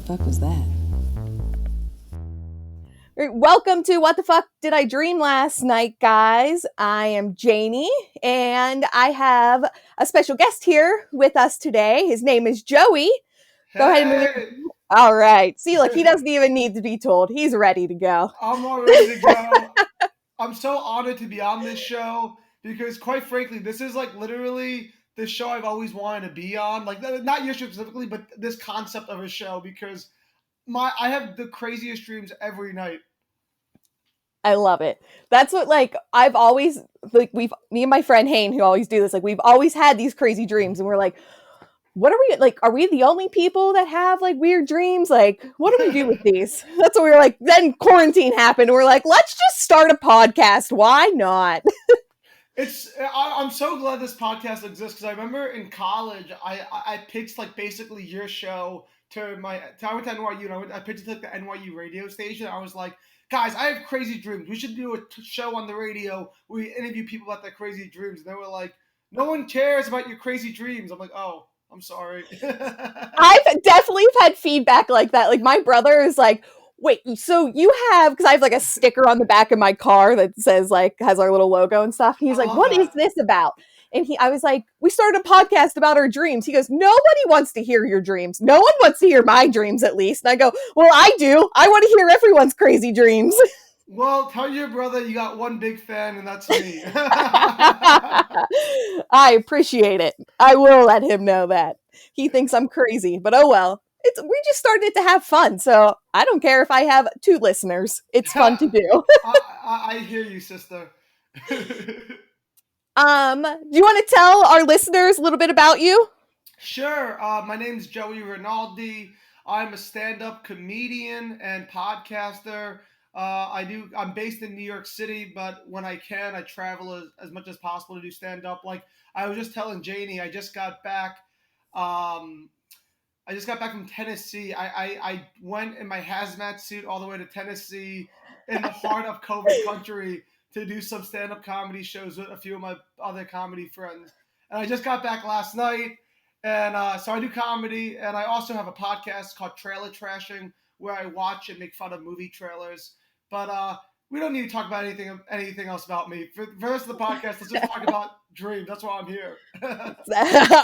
fuck was that? Welcome to What the Fuck Did I Dream Last Night, guys. I am Janie, and I have a special guest here with us today. His name is Joey. Go ahead and move Hey, it. All right. See, look, he doesn't even need to be told. He's ready to go. I'm all ready to go. I'm so honored to be on this show because, quite frankly, this is like literally the show I've always wanted to be on. Like, not your show specifically, but this concept of a show because I have the craziest dreams every night. I love it. That's what, like, I've always, like, me and my friend Hayne, who always do this, like, we've always had these crazy dreams, and we're like, what are we like? Are we the only people that have like weird dreams? Like, what do we do with these? That's what we were like. Then quarantine happened. And we're like, let's just start a podcast. Why not? I'm so glad this podcast exists because I remember in college I pitched like basically your show I went to NYU and I pitched it to like the NYU radio station. I was like, guys, I have crazy dreams. We should do a show on the radio where we interview people about their crazy dreams. And they were like, no one cares about your crazy dreams. I'm like, oh, I'm sorry. I've definitely had feedback like that. Like my brother is like, wait, so you have, because I have like a sticker on the back of my car that says like, has our little logo and stuff. And he's I like, love what is that. this about? And I was like, we started a podcast about our dreams. He goes, nobody wants to hear your dreams. No one wants to hear my dreams, at least. And I go, well, I do. I want to hear everyone's crazy dreams. Well, tell your brother you got one big fan, and that's me. I appreciate it. I will let him know that. He thinks I'm crazy, but oh well. We just started to have fun, so I don't care if I have 2 listeners. It's fun to do. I hear you, sister. Do you want to tell our listeners a little bit about you? Sure. My name's Joey Rinaldi. I'm a stand-up comedian and podcaster. I'm based in New York City, but when I can, I travel as much as possible to do stand-up. Like I was just telling Janie, I just got back. Um, I just got back from Tennessee. I went in my hazmat suit all the way to Tennessee in the heart of COVID country to do some stand up comedy shows with a few of my other comedy friends. And I just got back last night. And so I do comedy. And I also have a podcast called Trailer Trashing where I watch and make fun of movie trailers. But we don't need to talk about anything else about me. For the rest of the podcast, let's just talk about dreams. That's why I'm here.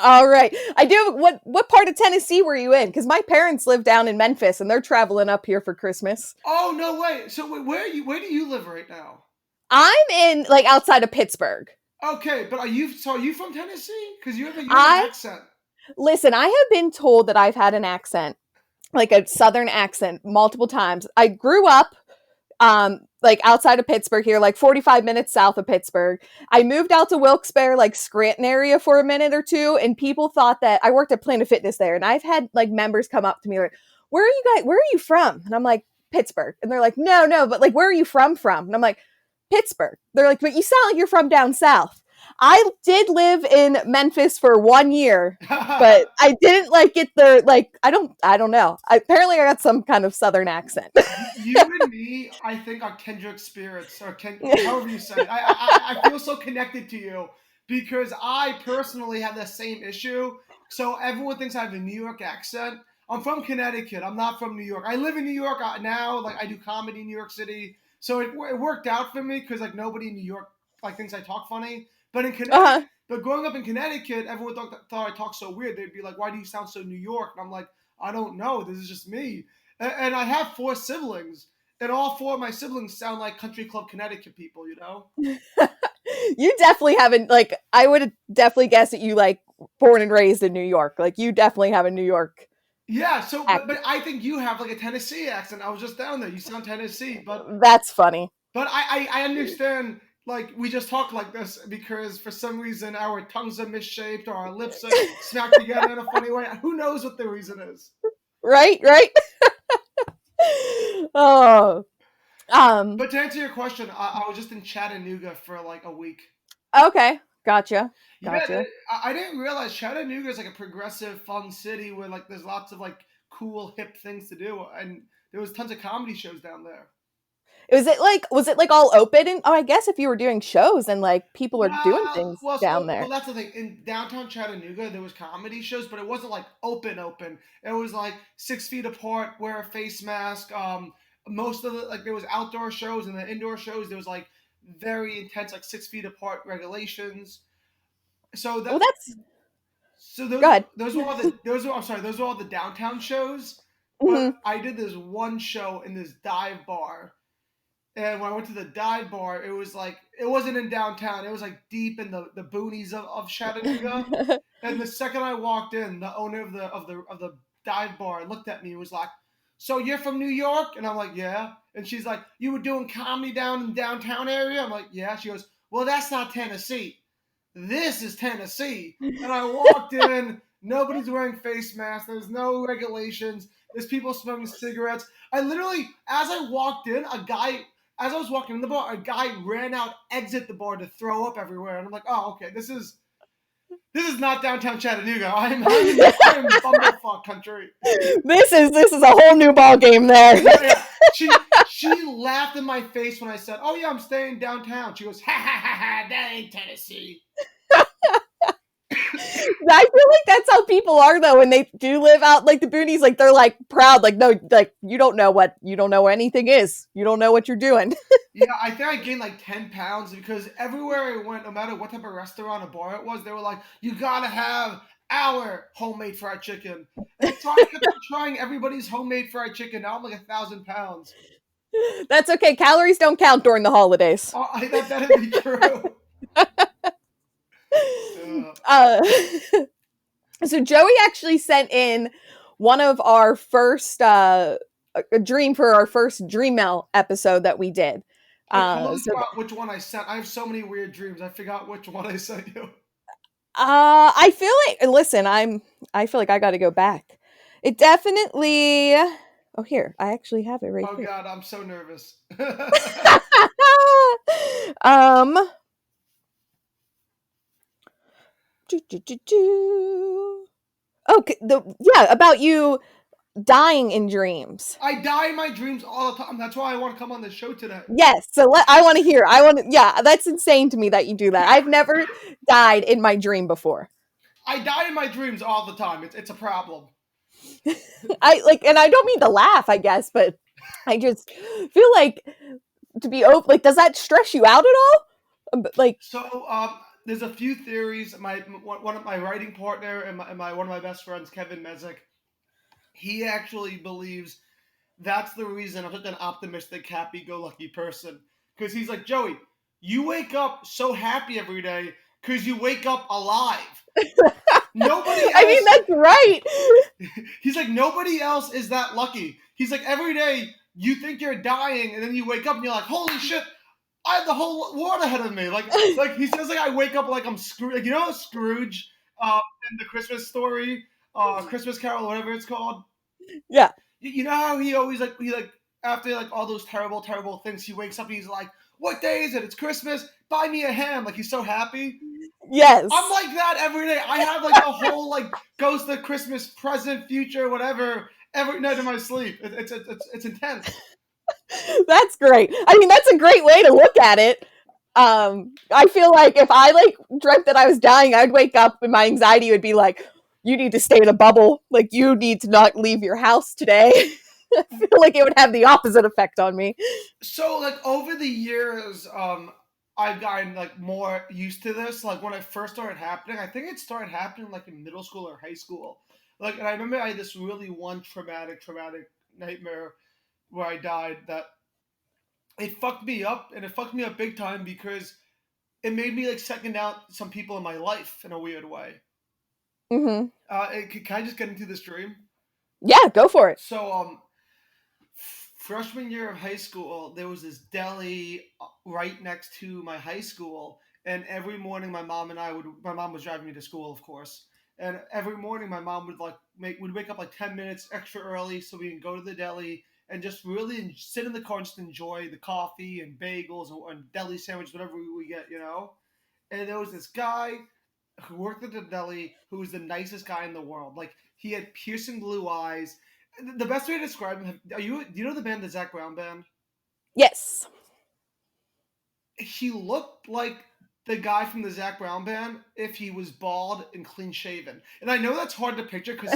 All right. I do. What part of Tennessee were you in? Because my parents live down in Memphis, and they're traveling up here for Christmas. Oh no way! So where do you live right now? I'm in like outside of Pittsburgh. Okay, but are you from Tennessee? Because you have an I accent. listen. I have been told that I've had an accent, like a Southern accent, multiple times. I grew up like outside of Pittsburgh here, like 45 minutes south of Pittsburgh. I moved out to Wilkes-Barre, like Scranton area for a minute or two, and people thought that I worked at Planet Fitness there. And I've had like members come up to me like, where are you from? And I'm like, Pittsburgh. And they're like, no, but like, where are you from? And I'm like, Pittsburgh. They're like, but you sound like you're from down south. I did live in Memphis for 1 year, but I didn't like get the like. I don't know. Apparently, I got some kind of Southern accent. You and me, I think, are kindred spirits, or however you say it. I feel so connected to you because I personally have the same issue. So everyone thinks I have a New York accent. I'm from Connecticut. I'm not from New York. I live in New York now. Like I do comedy in New York City, so it worked out for me because like nobody in New York like thinks I talk funny. But in Connecticut, Uh-huh. but growing up in Connecticut, everyone thought I talked so weird. They'd be like, "Why do you sound so New York?" And I'm like, "I don't know. This is just me." And I have 4 siblings, and all 4 of my siblings sound like country club Connecticut people. You know? You definitely haven't like. I would definitely guess that you like born and raised in New York. Like you definitely have a New York Yeah. So, accent. but I think you have like a Tennessee accent. I was just down there. You sound Tennessee, That's funny. but I understand. Like we just talk like this because for some reason our tongues are misshaped or our lips are smacked together in a funny way. Who knows what the reason is? Right. Oh. Um. But to answer your question, I was just in Chattanooga for like a week. Okay. Gotcha. Yeah, Gotcha. I didn't realize Chattanooga is like a progressive, fun city where like there's lots of like cool, hip things to do, and there was tons of comedy shows down there. Was it like all open? And oh, I guess if you were doing shows and like people are doing Well, things down well, there. that's the thing. In downtown Chattanooga, there was comedy shows, but it wasn't like open. It was like 6 feet apart, wear a face mask. Most of the like there was outdoor shows and the indoor shows. There was like very intense, like 6 feet apart regulations. So Well, that that's so good. those were all the those were I'm sorry, those were all the downtown shows. But Hmm. I did this one show in this dive bar. And when I went to the dive bar, it was like it wasn't in downtown. It was like deep in the boonies of Chattanooga. And the second I walked in, the owner of the dive bar looked at me and was like, "So you're from New York?" And I'm like, "Yeah." And she's like, "You were doing comedy down in the downtown area?" I'm like, "Yeah." She goes, "Well, that's not Tennessee. This is Tennessee." And I walked in. Nobody's wearing face masks. There's no regulations. There's people smoking cigarettes. I literally, as I walked in, as I was walking in the bar, a guy ran out, exit the bar to throw up everywhere. And I'm like, oh, okay, this is not downtown Chattanooga. I'm bumblefuck country. This is a whole new ball game there. Yeah, yeah. She laughed in my face when I said, "Oh yeah, I'm staying downtown." She goes, "Ha ha ha ha, that ain't Tennessee." I feel like that's how people are though when they do live out like the boonies. Like they're like proud. Like no, like you don't know what anything is. You don't know what you're doing. Yeah, I think I gained like 10 pounds because everywhere I went, no matter what type of restaurant or bar it was, they were like, "You gotta have our homemade fried chicken." And so I kept on trying everybody's homemade fried chicken. Now I'm like 1,000 pounds. That's okay. Calories don't count during the holidays. Oh, that better be true. Uh, Uh, so Joey actually sent in one of our first a dream for our first Dream Mail episode that we did. totally So forgot which one I sent. I have so many weird dreams. I forgot which one I sent you. I feel like listen, I feel like I got to go back. It definitely. Oh, here I actually have it right Oh here. God, I'm so nervous. um. Do, do, do, do. Okay, about you dying in dreams. I die in my dreams all the time. That's why I want to come on the show today. Yes, so I want to hear. Yeah, that's insane to me that you do that. I've never died in my dream before. I die in my dreams all the time. It's a problem. I like, and I don't mean to laugh, I guess, but I just feel like to be open. Like, does that stress you out at all? Like, So there's a few theories. One of my writing partner and my one of my best friends, Kevin Mezek, he actually believes that's the reason I'm such an optimistic, happy-go-lucky person. Because he's like, Joey, you wake up so happy every day because you wake up alive. Nobody I mean, else. that's right. He's like, nobody else is that lucky. He's like, every day you think you're dying, and then you wake up and you're like, holy shit, I have the whole world ahead of me. Like he says, like I wake up like I'm Scrooge. Like, you know Scrooge in the Christmas story, Christmas Carol, whatever it's called. Yeah. You know how he always like after like all those terrible things, he wakes up and he's like, "What day is it? It's Christmas. Buy me a ham." Like he's so happy. Yes. I'm like that every day. I have like a whole like ghost of Christmas, present, future, whatever every night in my sleep. It's intense. That's great. I mean, that's a great way to look at it. I feel like if I like dreamt that I was dying, I'd wake up and my anxiety would be like, "You need to stay in a bubble. Like you need to not leave your house today." I feel like it would have the opposite effect on me. So like over the years, I've gotten like more used to this. Like when it first started happening, I think it started happening like in middle school or high school. Like, and I remember I had this really one traumatic nightmare where I died that it fucked me up, and it fucked me up big time because it made me like second out some people in my life in a weird way. Mm-hmm. Can I just get into this dream? Yeah, go for it. So freshman year of high school, there was this deli right next to my high school, and every morning my mom was driving me to school, of course, and every morning my mom would would wake up like 10 minutes extra early so we can go to the deli and just really sit in the car and just enjoy the coffee and bagels and deli sandwiches, whatever we get. And there was this guy who worked at the deli who was the nicest guy in the world. Like he had piercing blue eyes. The best way to describe him, do you know the band, the Zac Brown Band? Yes. He looked like the guy from the Zach Brown band if he was bald and clean shaven. And I know that's hard to picture because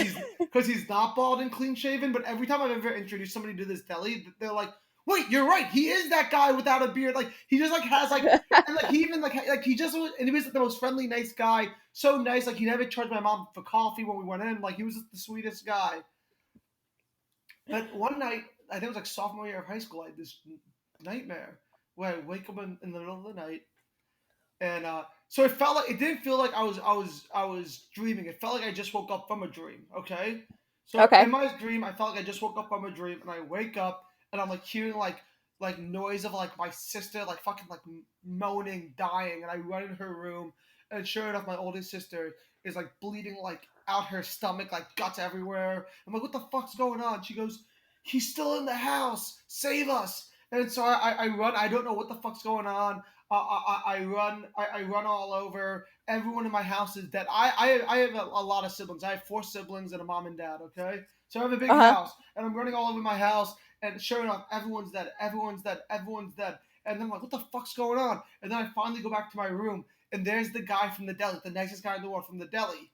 he's not bald and clean shaven. But every time I've ever introduced somebody to this deli, they're like, "Wait, you're right. He is that guy without a beard. Like he just like has like and like he even like he just was, and he was like, the most friendly, nice guy. So nice. Like he never charged my mom for coffee when we went in. Like he was the sweetest guy. But one night, I think it was like sophomore year of high school, I had this nightmare where I wake up in the middle of the night, and so it didn't feel like I was dreaming. It felt like I just woke up from a dream. Okay, so in Okay. my dream, I felt like I just woke up from a dream, and I wake up and I'm like hearing like noise of like my sister like fucking like moaning, dying, and I run in her room, and sure enough, my oldest sister is like bleeding like out her stomach, like guts everywhere. I'm like, what the fuck's going on? She goes, he's still in the house. Save us. And so I run. I don't know what the fuck's going on. I run all over. Everyone in my house is dead. I have a lot of siblings. I have 4 siblings and a mom and dad. Okay, so I have a big Uh-huh. house, and I'm running all over my house. And sure enough, everyone's dead. Everyone's dead. Everyone's dead. And then I'm like, what the fuck's going on? And then I finally go back to my room, and there's the guy from the deli, the nicest guy in the world from the deli.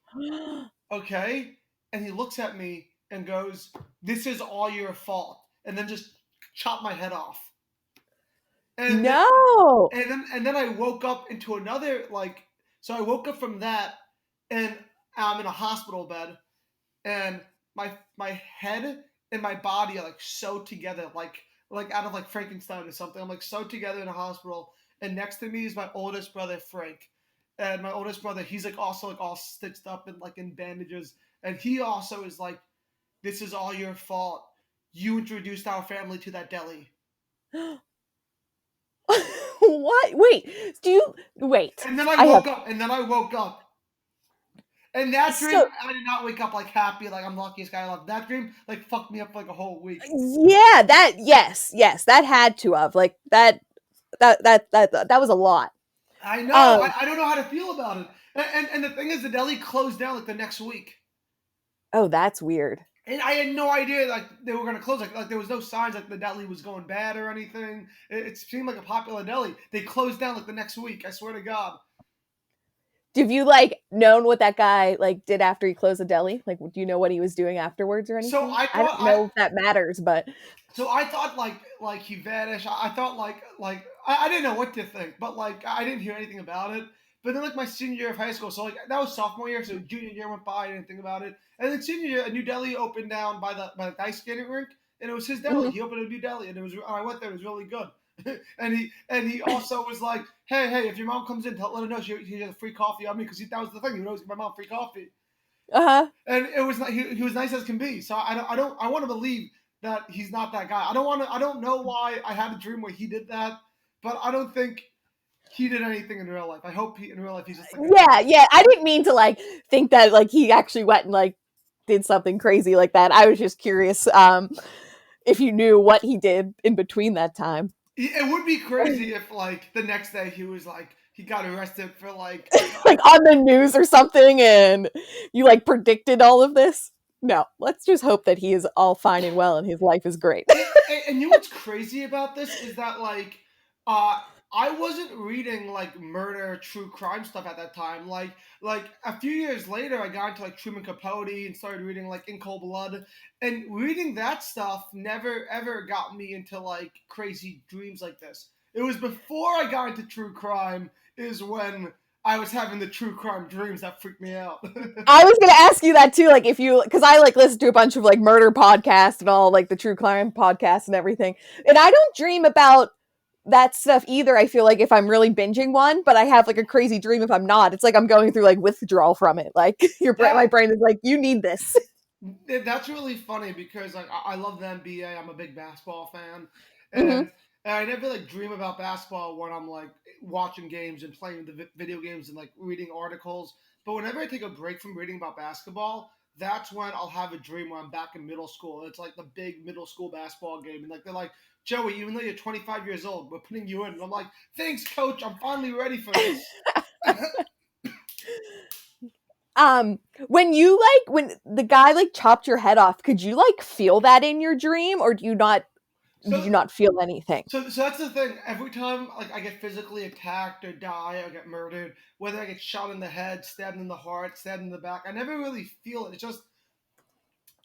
Okay, and he looks at me and goes, "This is all your fault," and then just chop my head off. And then No. and then I woke up into another like so I woke up from that and I'm in a hospital bed and my head and my body are like sewed together like out of like Frankenstein or something. I'm like sewed together in a hospital and next to me is my oldest brother Frank. And my oldest brother, he's like also like all stitched up and like in bandages. And he also is like, this is all your fault. You introduced our family to that deli. What? Wait. Do you wait? And then I I have woke up. And then I woke up. And that dream, so I did not wake up like happy, like I'm the luckiest guy alive. That dream like fucked me up for like a whole week. yeah, that yes, that had to have like that was a lot. I know. Um I don't know how to feel about it. And the thing is, the deli closed down like the next week, oh, that's weird. and I had no idea like they were gonna close. Like there was no signs like the deli was going bad or anything. It seemed like a popular deli. They closed down like the next week. I swear to God. Have you like known what that guy like did after he closed the deli? Like, do you know what he was doing afterwards or So anything? I I thought don't know if that matters, but I thought like he vanished. I thought like I didn't know what to think, but like I didn't hear anything about it. But then like my senior year of high school, so like that was sophomore year, so junior year went by, I didn't think about it. And then senior year, a new deli opened down by the ice skating rink, and it was his deli. mhm. He opened a new deli, and I went there. It was really good. and he also was like, hey, if your mom comes in, let her know she has a free coffee on me because that was the thing. He would always give my mom free coffee, Uh-huh. and it was he was nice as can be. So I want to believe that he's not that guy. I don't know why I had a dream where he did that, but I don't think he did anything in real life. I hope in real life he's just like a Yeah, yeah. I didn't mean to like think that like he actually went and like did something crazy like that. I was just curious if you knew what he did in between that time. it would be crazy if like the next day he was like he got arrested for like Like on the news or something and you like predicted all of this. No, let's just hope that he is all fine and well and his life is great. and you know what's crazy about this is that uh I wasn't reading like murder true crime stuff at that time. Like a few years later I got into like Truman Capote and started reading like In Cold Blood. And reading that stuff never ever got me into like crazy dreams like this. It was before I got into true crime is when I was having the true crime dreams that freaked me out. I was gonna ask you that too, like if you, because I like listen to a bunch of like murder podcasts and all like the true crime podcasts and everything, and I don't dream about that stuff either. I feel like if I'm really binging one, but I have like a crazy dream if I'm not. It's like I'm going through like withdrawal from it. Like my that brain is like, you need this. That's really funny because like I love the NBA. I'm a big basketball fan, hmm and I never like dream about basketball when I'm like watching games and playing the video games and like reading articles. But whenever I take a break from reading about basketball, that's when I'll have a dream where I'm back in middle school. It's like the big middle school basketball game, and like they're like, Joey, even though you're 25 years old, we're putting you in. And I'm like, thanks, coach. I'm finally ready for this. Um, when you like when the guy like chopped your head off, could you like feel that in your dream, or do you not did you So not feel anything? so that's the thing. Every time like I get physically attacked or die or get murdered, whether I get shot in the head, stabbed in the heart, stabbed in the back, I never really feel it. It's just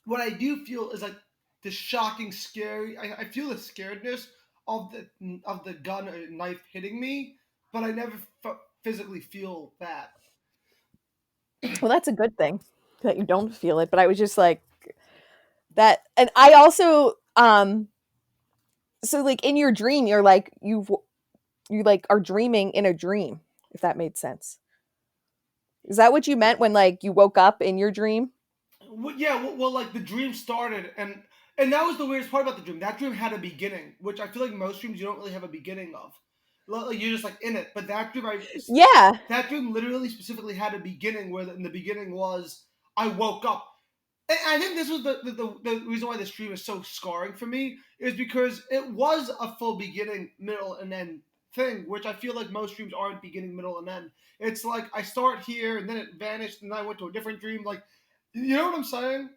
what I do feel is like the shocking, scary. I feel the scaredness of the gun or knife hitting me, but I never physically feel that. Well, that's a good thing that you don't feel it. But I was just like that, and I also so like in your dream, you're like you like are dreaming in a dream. If that made sense, is that what you meant when like you woke up in your dream? Well, yeah, like the dream started, and that was the weirdest part about the dream. That dream had a beginning, which I feel like most dreams you don't really have a beginning of. Like you're just like in it, but that dream, Yeah, that dream literally specifically had a beginning where in the beginning was I woke up. And I think this was the reason why this dream is so scarring for me is because it was a full beginning, middle, and end thing, which I feel like most dreams aren't beginning, middle, and end. It's like I start here and then it vanished and then I went to a different dream. Like, you know what I'm saying?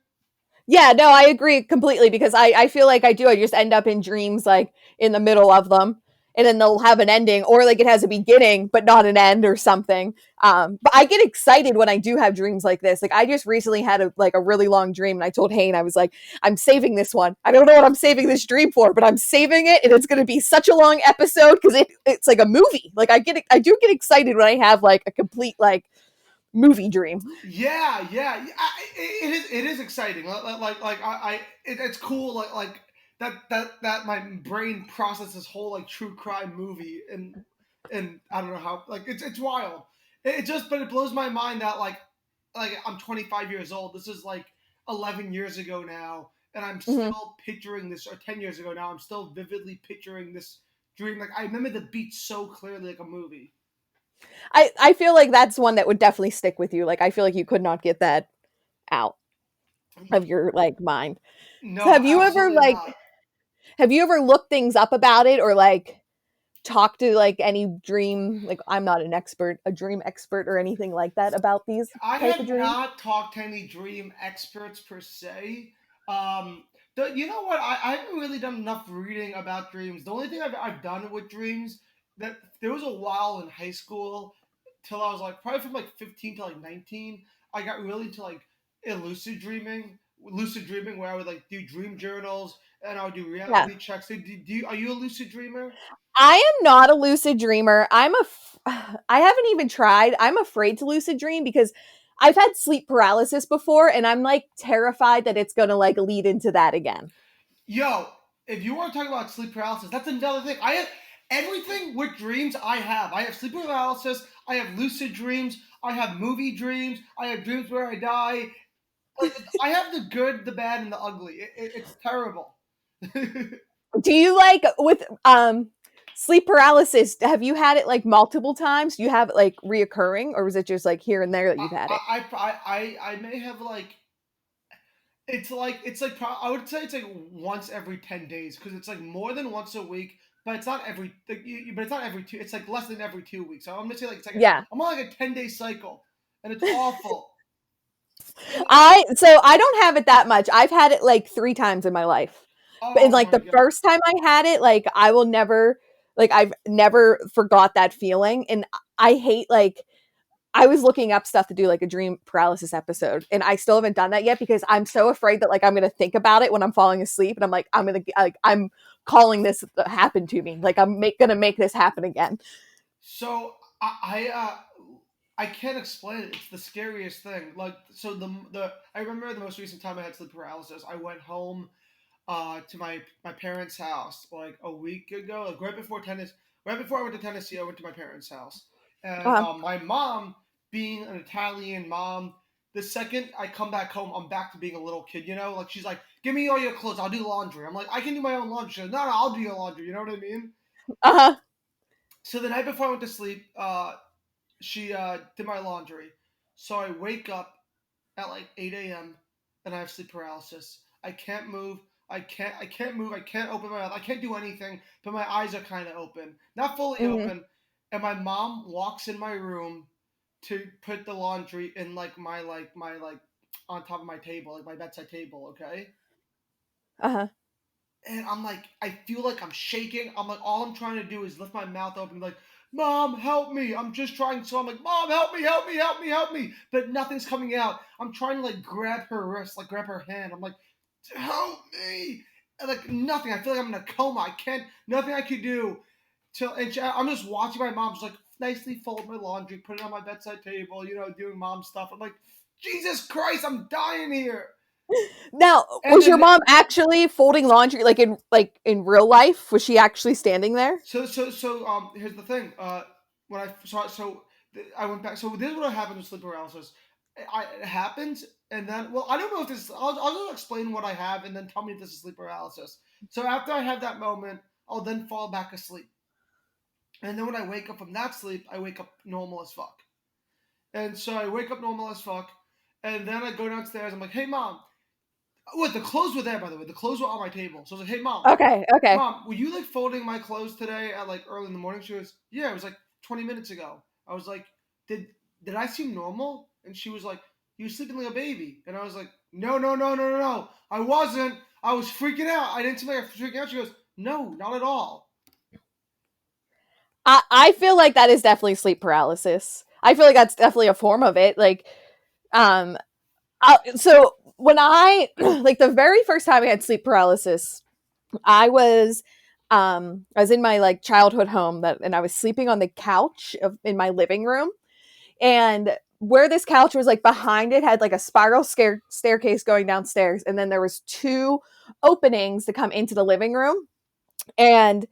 yeah, no, I agree completely because I feel like I do. I just end up in dreams like in the middle of them, and then they'll have an ending, or like it has a beginning but not an end or something. But I get excited when I do have dreams like this. Like I just recently had a really long dream, and I told Hayne I was like, I'm saving this one. I don't know what I'm saving this dream for, but I'm saving it, and it's going to be such a long episode because it's like a movie. Like I do get excited when I have like a complete like movie dream. It is exciting. It's cool. That my brain processes this whole like true crime movie, and I don't know how like it's wild. It just but it blows my mind that like I'm 25 years old. This is like 11 years ago now, and I'm Mm-hmm. still picturing this. Or 10 years ago now, I'm still vividly picturing this dream. Like I remember the beat so clearly, like a movie. I feel like that's one that would definitely stick with you. Like I feel like you could not get that out of your like mind. So No, absolutely not. have you ever looked things up about it or like talked to like any dream like I'm not an expert, a dream expert or anything like that about these I type of have dreams? not talked to any dream experts per se. You know what? I haven't really done enough reading about dreams. The only thing I've done with dreams that there was a while in high school till I was like probably from like 15 to like 19. I got really into like lucid dreaming where I would like do dream journals and I would do Yeah. reality checks. Are you a lucid dreamer? I am not a lucid dreamer. I haven't even tried. I'm afraid to lucid dream because I've had sleep paralysis before and I'm like terrified that it's going to like lead into that again. Yo, if you want to talk about sleep paralysis, that's another thing. I have everything with dreams. I have. I have sleep paralysis. I have lucid dreams. I have movie dreams. I have dreams where I die. I have the good, the bad, and the ugly. It's terrible. Do you like with sleep paralysis, have you had it like multiple times? Do you have it like reoccurring or was it just like here and there that I, you've had it? I may have like I would say it's like once every 10 days because it's like more than once a week, but it's not every but it's not every two. It's like less than every 2 weeks. So I'm gonna say like Yeah. I'm on like a 10-day cycle, and it's awful. I don't have it that much. I've had it like 3 times in my life. But in Oh like my the god. first time I had it, like I will never like I've never forgot that feeling and I hate like I was looking up stuff to do like a dream paralysis episode, and I still haven't done that yet because I'm so afraid that like I'm gonna think about it when I'm falling asleep, and I'm like I'm calling this happen to me, like gonna make this happen again. So I can't explain it. It's the scariest thing. Like so the I remember the most recent time I had sleep paralysis. I went home to my parents' house like a week ago, like right before I went to Tennessee. I went to my parents' house, and Uh, my mom, being an Italian mom, the second I come back home, I'm back to being a little kid. You know, like she's like, "Give me all your clothes. I'll do laundry." I'm like, "I can do my own laundry." She's like, "No, I'll do your laundry." You know what I mean? uh-huh. So the night before I went to sleep, she did my laundry. So I wake up at like 8 a.m. and I have sleep paralysis. I can't move. I can't move. I can't open my mouth. I can't do anything. But my eyes are kind of open, not fully Hmm. open. And my mom walks in my room to put the laundry in like on top of my table, like my bedside table. Okay. Uh-huh. and I'm like, I feel like I'm shaking. I'm like, all I'm trying to do is lift my mouth open, like, Mom, help me. I'm just trying. So I'm like, Mom, help me, help me, help me, help me. But nothing's coming out. I'm trying to like grab her wrist, like grab her hand. I'm like, help me. And, like nothing. I feel like I'm in a coma. I can't, nothing I could do. I'm just watching my mom just like nicely fold my laundry, put it on my bedside table, doing mom stuff. I'm like, Jesus Christ, I'm dying here. Now, And was your then mom actually folding laundry like in real life? Was she actually standing there? here's the thing. When I saw I went back. So this is what happened with sleep paralysis. It happens, and then I don't know if this. I'll just explain what I have, and then tell me if this is sleep paralysis. So after I have that moment, I'll then fall back asleep, and then when I wake up from that sleep, I wake up normal as fuck. And so I wake up normal as fuck, and then I go downstairs. I'm like, hey mom. What, the clothes were there, by the way. The clothes were on my table. So I was like, hey mom, Okay, okay. Mom, were you like folding my clothes today at like early in the morning? She goes, yeah, it was like 20 minutes ago. I was like, did I seem normal? And she was like, you were sleeping like a baby. And I was like, no, no, no, no, no, no. I wasn't. I was freaking out. I didn't seem like I was freaking out. She goes, no, not at all. I feel like that is definitely sleep paralysis. I feel like that's definitely a form of it. Like, um, so when I like the very first time I had sleep paralysis, I was I was in my like childhood home and I was sleeping on the couch in my living room, and where this couch was like behind it had like a spiral staircase going downstairs, and then there was two openings to come into the living room, and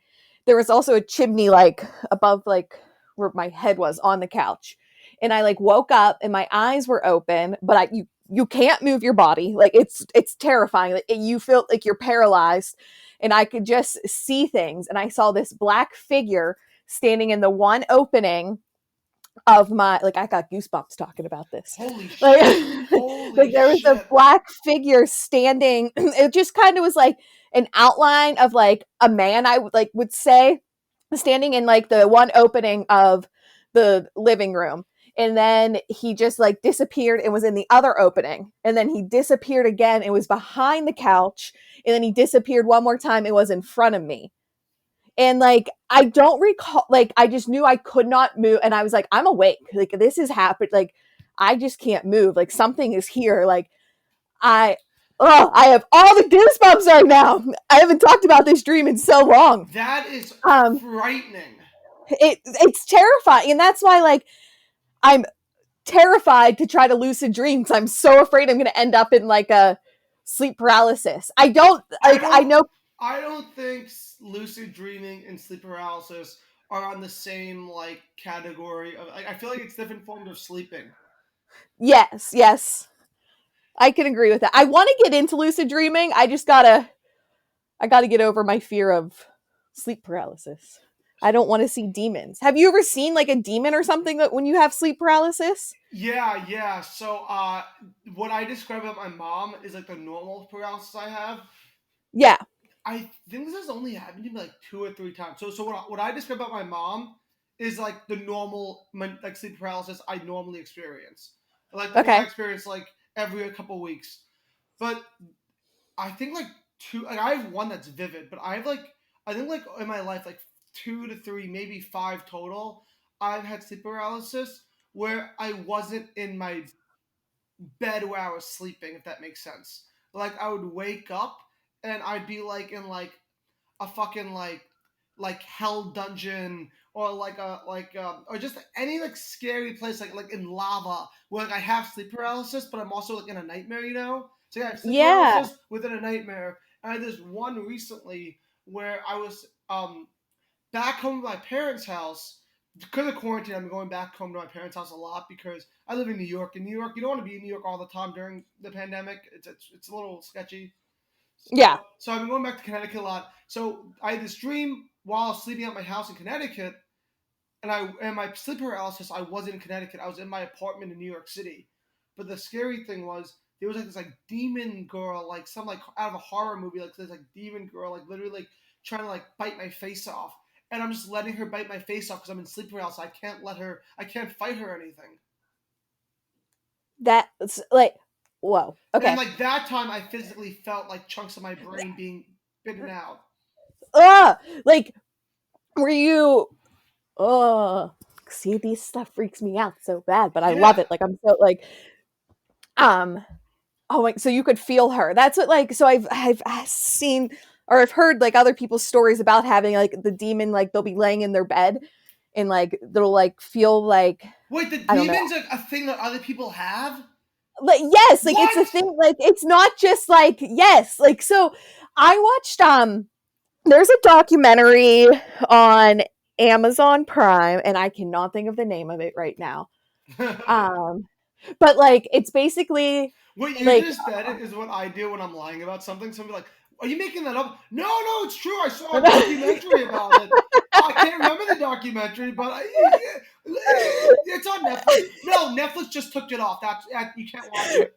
there was also a chimney like above like where my head was on the couch, and I like woke up and my eyes were open, but you can't move your body, like it's terrifying, like you feel like you're paralyzed, and I could just see things, and I saw this black figure standing in the one opening of my, like I got goosebumps talking about this, Holy like shit. like Holy there was a shit. black figure standing. It just kind of was like an outline of like a man, I would say, standing in like the one opening of the living room, and then he just like disappeared and was in the other opening, and then he disappeared again, it was behind the couch, and then he disappeared one more time, it was in front of me. And like I don't recall, like I just knew I could not move, and I was like, I'm awake, like this has happened, like I just can't move, like something is here, like I I have all the goosebumps right now. I haven't talked about this dream in so long. That is um frightening. it's terrifying, and that's why like I'm terrified to try to lucid dream, because I'm so afraid I'm going to end up in like a sleep paralysis. I don't I like, I don't know. I don't think lucid dreaming and sleep paralysis are on the same like category of like I feel like it's different forms of sleeping. Yes, yes, I can agree with that. I want to get into lucid dreaming. I gotta get over my fear of sleep paralysis. I don't want to see demons. Have you ever seen like a demon or something that when you have sleep paralysis? Yeah, yeah. So what I describe about my mom is like the normal paralysis I have. Yeah. I think this has only happened to me like 2 or 3 times. So what I describe about my mom is like the normal like sleep paralysis I normally experience. Like the one I Okay. experience like every couple weeks. But I think like two. Like I have one that's vivid, but I think like in my life like 2 to 3, maybe 5 total. I've had sleep paralysis where I wasn't in my bed where I was sleeping, if that makes sense. Like I would wake up and I'd be like in like a fucking like hell dungeon or or just any like scary place like in lava where like I have sleep paralysis but I'm also like in a nightmare. So yeah, I have sleep Yeah. paralysis within a nightmare. And I had this one recently where I was back home at my parents' house. Because of quarantine, I'm going back home to my parents' house a lot because I live in New York. In New York, you don't want to be in New York all the time during the pandemic. It's a little sketchy. Yeah. So I've been going back to Connecticut a lot. So I had this dream while I was sleeping at my house in Connecticut, and my sleep paralysis. I wasn't in Connecticut. I was in my apartment in New York City. But the scary thing was there was like this like demon girl, like some like out of a horror movie, like this like demon girl, like literally like trying to like bite my face off. And I'm just letting her bite my face off because I'm in sleep paralysis. I can't let her. I can't fight her or anything. That's like, whoa. And Okay. like that time, I physically felt like chunks of my brain being. spitting out. Like, were you, see, these stuff freaks me out so bad, but I love Yeah. it. Like, I'm so, like, um, oh, like, so you could feel her. That's what, like, so I've seen, or I've heard, like, other people's stories about having, like, the demon, like, they'll be laying in their bed, and, like, they'll, like, feel, like, Wait, the I don't know. demon's a thing that other people have? Like, yes, like, it's a What? thing, like, it's not just, like, yes, like, so I watched, there's a documentary on Amazon Prime, and I cannot think of the name of it right now. Um, but, like, it's basically, What you like, just said is what I do when I'm lying about something. Somebody like, "Are you making that up?" No, no, it's true. I saw a documentary about it. I can't remember the documentary, but it's on Netflix. No, Netflix just took it off. You can't watch it.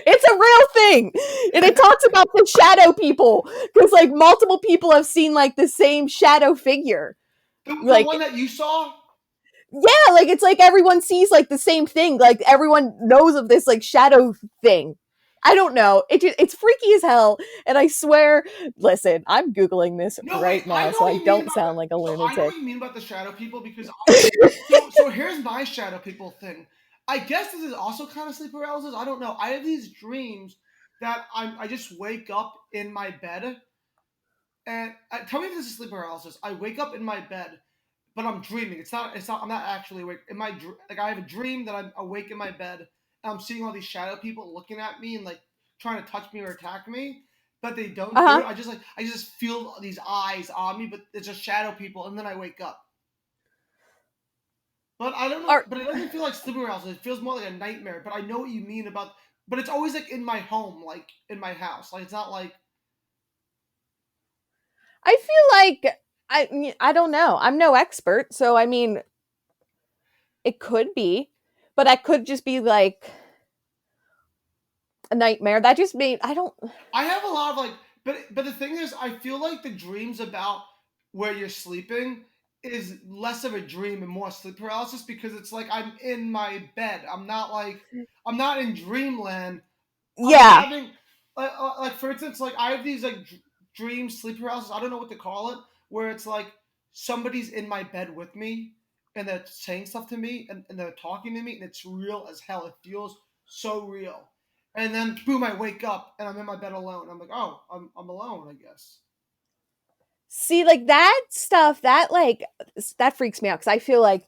it's a real thing, and it talks about the shadow people, because, like, multiple people have seen, like, the same shadow figure, The like, one that you saw. yeah, like, it's like everyone sees, like, the same thing, like, everyone knows of this, like, shadow thing. I don't know, it's freaky as hell, and I swear, listen, I'm googling this No, wait. right I now know so what I you mean don't about the. sound like a So I know lunatic. what you mean about the shadow people because so here's my shadow people thing. I guess this is also kind of sleep paralysis. I don't know. I have these dreams that I just wake up in my bed and tell me if this is sleep paralysis. I wake up in my bed, but I'm dreaming. It's not. I'm not actually awake. Like I have a dream that I'm awake in my bed and I'm seeing all these shadow people looking at me and like trying to touch me or attack me, but they don't do Uh-huh. it. I just feel these eyes on me, but it's just shadow people, and then I wake up. But I don't know. Or But it doesn't feel like sleep paralysis. It feels more like a nightmare. But I know what you mean about. But it's always like in my home, like in my house. Like it's not like. I feel like, I don't know. I'm no expert, so I mean, it could be, but I could just be like a nightmare. That just made I don't. I have a lot of like. But the thing is, I feel like the dreams about where you're sleeping is less of a dream and more sleep paralysis because it's like I'm in my bed. I'm not in dreamland. I'm Yeah. having like for instance, like I have these like dream sleep paralysis. I don't know what to call it, where it's like somebody's in my bed with me and they're saying stuff to me and they're talking to me and it's real as hell. It feels so real. And then boom, I wake up and I'm in my bed alone. I'm like, oh, I'm alone, I guess. See, like, that stuff, that, like, that freaks me out, because I feel like,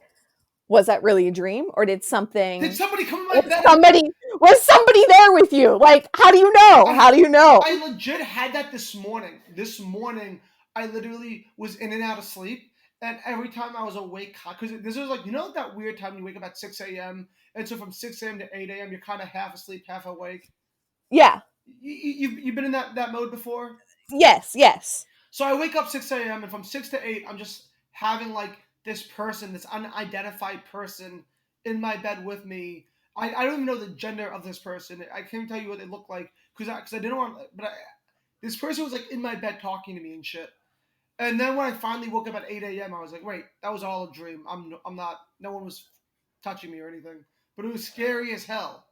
was that really a dream, or did Did something? somebody come in my Was bed and somebody was somebody there with you? Like, how do you know? I How do you know? I legit had that this morning. This morning, I literally was in and out of sleep, and every time I was awake, because this was like that weird time you wake up at 6 a.m. and so from 6 a.m. to 8 a.m. you're kind of half asleep, half awake. Yeah. You've been in that mode before. Yes. Yes. So I wake up 6 a.m. and from 6 to 8, I'm just having like this person, this unidentified person, in my bed with me. I don't even know the gender of this person. I can't tell you what they look like because I didn't want. This person was like in my bed talking to me and shit. And then when I finally woke up at 8 a.m., I was like, wait, that was all a dream. I'm not. No one was touching me or anything. But it was scary as hell.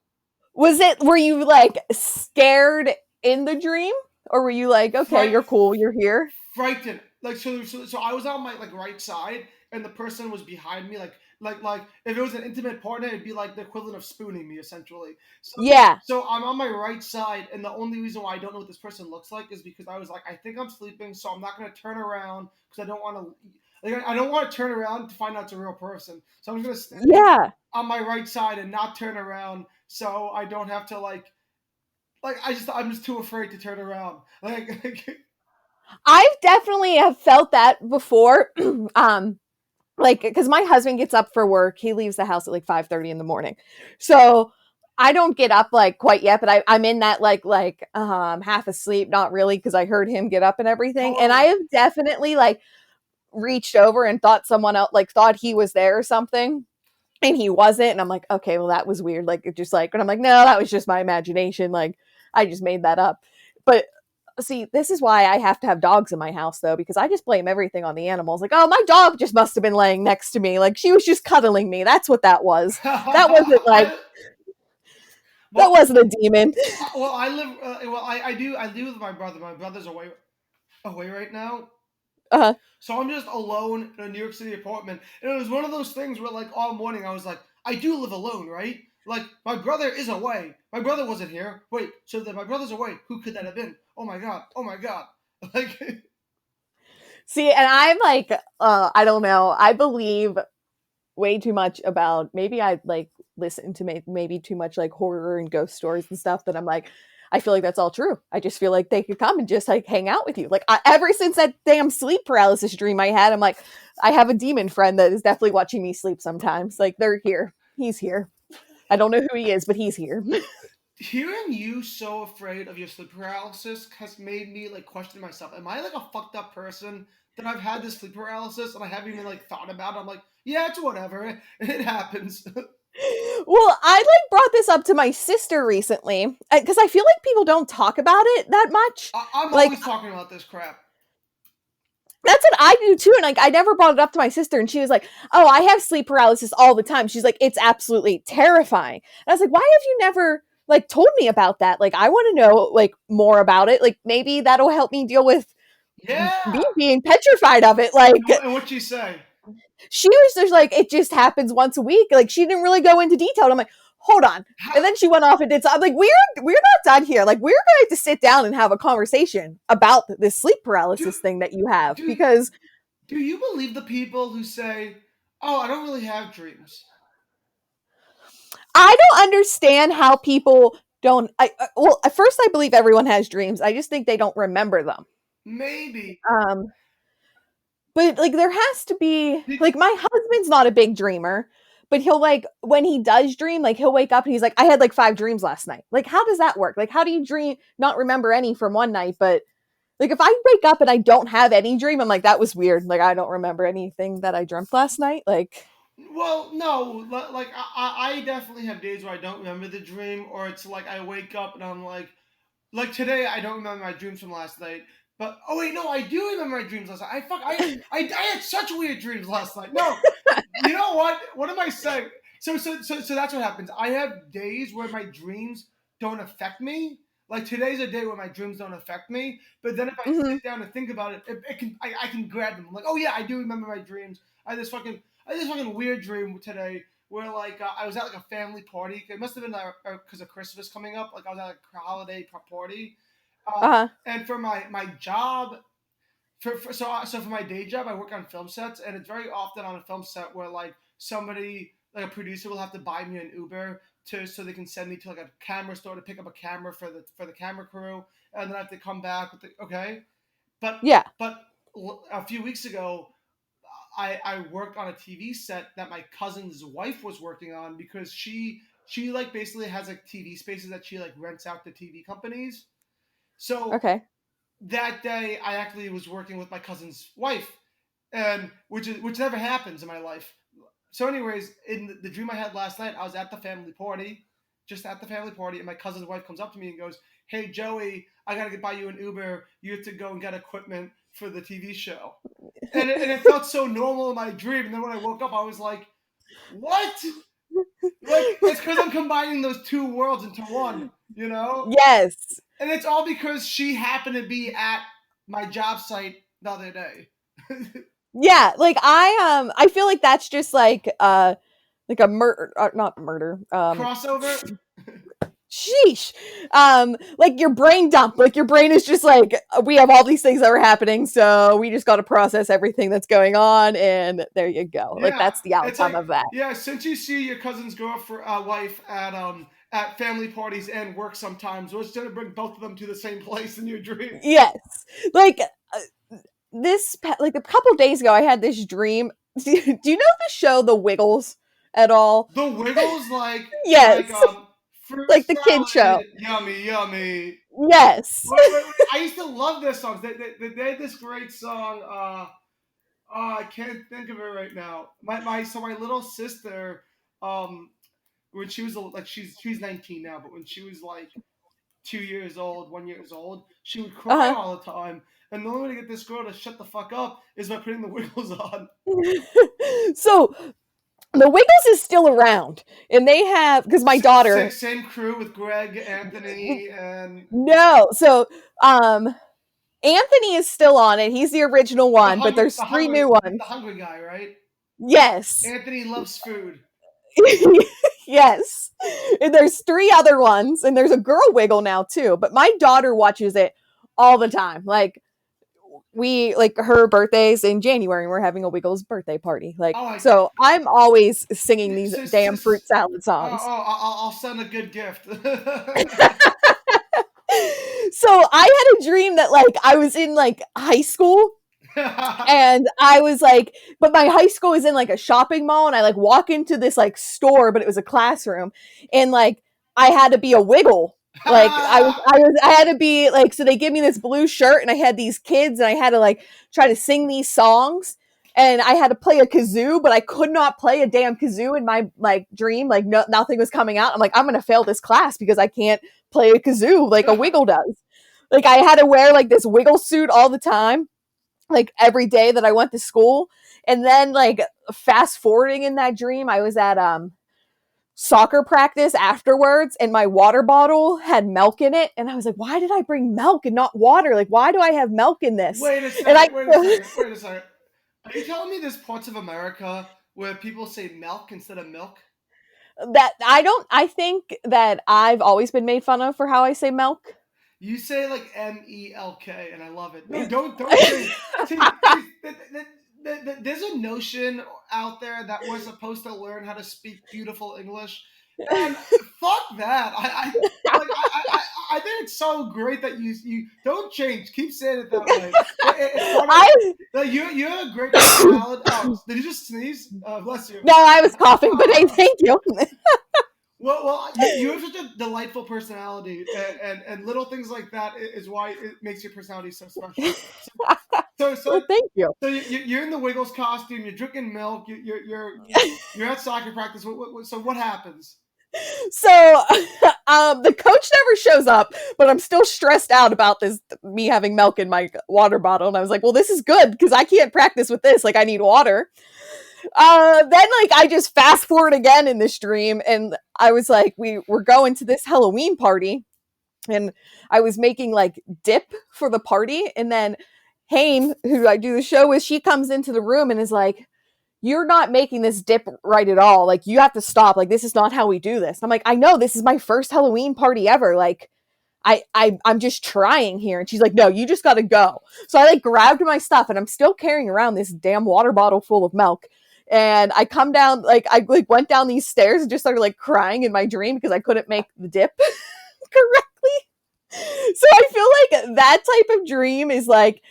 Were you, like, scared in the dream, or were you like, okay, Fright, you're cool, you're here? frightened. Like so I was on my like right side, and the person was behind me. Like if it was an intimate partner, it'd be like the equivalent of spooning me essentially. So Yeah. so I'm on my right side, and the only reason why I don't know what this person looks like is because I was like, I think I'm sleeping, so I'm not gonna turn around because I don't want to. Like, I don't want to turn around to find out it's a real person. So I'm just gonna stand Yeah. on my right side and not turn around, so I don't have to I'm just too afraid to turn around. I've definitely have felt that before. Like, because my husband gets up for work, he leaves the house at like 5:30 in the morning, so I don't get up like quite yet, but I'm in that half asleep, not really, because I heard him get up and everything, and I Totally. have definitely like reached over and thought someone else, like, thought he was there or something, and he wasn't, and I'm like, okay, well, that was weird, like, it just like, but I'm like, no, that was just my imagination, like, I just made that up. But see, this is why I have to have dogs in my house, though, because I just blame everything on the animals. Like, oh, my dog just must have been laying next to me. Like, she was just cuddling me. That's what that was. That wasn't like, That Well, wasn't a demon. well, I live. I do with my brother. My brother's away right now, Uh-huh. so I'm just alone in a New York City apartment. And it was one of those things where, like, all morning I was like, I do live alone, right? Like, my brother is away. My brother wasn't here. Wait, so then my brother's away. Who could that have been? Oh my god. Oh my god. Like, See, and I'm like, I don't know. I believe way too much about, maybe I like listen to maybe too much like horror and ghost stories and stuff that I'm like, I feel like that's all true. I just feel like they could come and just like hang out with you. Like ever since that damn sleep paralysis dream I had, I'm like, I have a demon friend that is definitely watching me sleep sometimes. Like they're here. He's here. I don't know who he is, but he's here. hearing you so afraid of your sleep paralysis has made me, like, question myself. Am I like a fucked up person that I've had this sleep paralysis and I haven't even, like, thought about it? I'm like, yeah, it's whatever. It happens. Well, I like brought this up to my sister recently because I feel like people don't talk about it that much. I'm Like always talking about this crap. that's what I do too. And like I never brought it up to my sister, and she was like, "Oh, I have sleep paralysis all the time." She's like, "It's absolutely terrifying." And I was like, "Why have you never like told me about that? Like, I want to know like more about it. Like, maybe that'll help me deal with me Yeah. being petrified of it." Like, And what'd you say? she was just like, "It just happens once a week." Like, she didn't really go into detail. And I'm like, "Hold on." How, And then she went off and did something. I'm like, we're not done here. Like, we're going to sit down and have a conversation about this sleep do, paralysis thing that you have do, because do you believe the people who say, oh, I don't really have dreams? I don't understand how people don't. Well, at first, I believe everyone has dreams. I just think they don't remember them. Maybe. Um, but like, there has to be Did, like my husband's not a big dreamer, but he'll like when he does dream, like he'll wake up and he's like, "I had like 5 dreams last night." Like, how does that work? Like, how do you dream not remember any from one night, but like if I wake up and I don't have any dream, I'm like, that was weird. Like, I don't remember anything that I dreamt last night. Like, well, no. Like, I definitely have days where I don't remember the dream, or it's like I wake up and I'm like today, I don't remember my dreams from last night. But oh wait, no, I do remember my dreams last night. I had such weird dreams last night. No, you know what? What am I saying? So that's what happens. I have days where my dreams don't affect me. Like today's a day where my dreams don't affect me. But then if I mhm, sit down and think about it, I can grab them. I'm like, oh yeah, I do remember my dreams. I had this fucking weird dream today where, like, I was at like a family party. It must have been because of Christmas coming up. Like I was at a holiday party, uh-huh, and for my job, so for my day job, I work on film sets, and it's very often on a film set where, like, somebody, like a producer, will have to buy me an Uber to so they can send me to like a camera store to pick up a camera for the camera crew, and then I have to come back with the okay. But yeah, but a few weeks ago, I worked on a TV set that my cousin's wife was working on because she like basically has like TV spaces that she like rents out to TV companies. So okay, that day I actually was working with my cousin's wife, and which never happens in my life. So, anyways, in the dream I had last night, I was at the family party, just at the family party, and my cousin's wife comes up to me and goes, "Hey Joey, I gotta buy you an Uber. You have to go and get equipment for the TV show." And it felt so normal in my dream, and then when I woke up, I was like, "What?" Like, it's because I'm combining those two worlds into one, you know? yes. And it's all because she happened to be at my job site the other day. Yeah, like I feel like that's just like a murder, not murder. Crossover? Sheesh. Like your brain dump. Like your brain is just like, we have all these things that are happening, so we just got to process everything that's going on, and there you go. Like Yeah. that's the It's outcome like, of that. yeah, since you see your cousin's girlfriend, wife at family parties and work sometimes, we're just gonna bring both of them to the same place in your dream. Yes. Like like a couple days ago, I had this dream. Do you know the show The Wiggles at all? The Wiggles, like Yes, fruit like the kid show. salad, yummy, yummy. Yes. Wait. I used to love this song. They had this great song. I can't think of it right now. My little sister, um, when she was like she's 19 now, but when she was like 2 years old, 1 years old, she would cry Uh all the time. And the only way to get this girl to shut the fuck up is by putting the Wiggles on. huh. So The Wiggles is still around, and they have, because my daughter, Same crew with Greg, Anthony, and no, so um Anthony is still on it. He's the original one, but there's three new the ones. hungry guy, right? Yes. Anthony loves food. Yes. And there's three other ones, and there's a girl Wiggle now too. But my daughter watches it all the time. Like, we like her birthday's in January, and we're having a Wiggles birthday party. Like, Oh, so I'm always singing these damn fruit sis, salad songs. I'll send a good gift. So I had a dream that like I was in like high school, and I was like, but my high school was in like a shopping mall, and I like walk into this like store, but it was a classroom, and like I had to be a Wiggle. Like I had to be like, so they give me this blue shirt, and I had these kids, and I had to like try to sing these songs, and I had to play a kazoo, but I could not play a damn kazoo in my like dream. Like, nothing was coming out. I'm like, I'm gonna fail this class because I can't play a kazoo like a Wiggle does. Like, I had to wear like this Wiggle suit all the time, like every day that I went to school. And then like fast forwarding in that dream, I was at soccer practice afterwards, and my water bottle had milk in it, and I was like, why did I bring milk and not water? Like, why do I have milk in this? Wait a And second. Wait a second. Are you telling me there's parts of America where people say milk instead of milk? that I think that I've always been made fun of for how I say milk. You say like MELK, and I love it. No, don't change. There's a notion out there that we're supposed to learn how to speak beautiful English, and fuck that. I think it's so great that you don't change. Keep saying it that way. It's part of I like, you have a great personality. Oh, did you just sneeze? Bless you. No, I was coughing, but hey, thank you. You have such a delightful personality, and little things like that is why it makes your personality so special. So, Well, so, thank you. so you're in the Wiggles costume. You're drinking milk. You're at soccer practice. So what happens? So the coach never shows up, but I'm still stressed out about this, me having milk in my water bottle. And I was like, well, this is good because I can't practice with this. Like, I need water. Then like I just fast forward again in this dream, and I was like, we were going to this Halloween party, and I was making like dip for the party, and then Haim, who I do the show with, she comes into the room and is like, you're not making this dip right at all. Like, you have to stop. Like, this is not how we do this. I'm like, I know, this is my first Halloween party ever. Like, I'm just trying here. And she's like, no, you just gotta go. So I like grabbed my stuff, and I'm still carrying around this damn water bottle full of milk. And I come down, like I like went down these stairs and just started like crying in my dream because I couldn't make the dip correctly. So I feel like that type of dream is like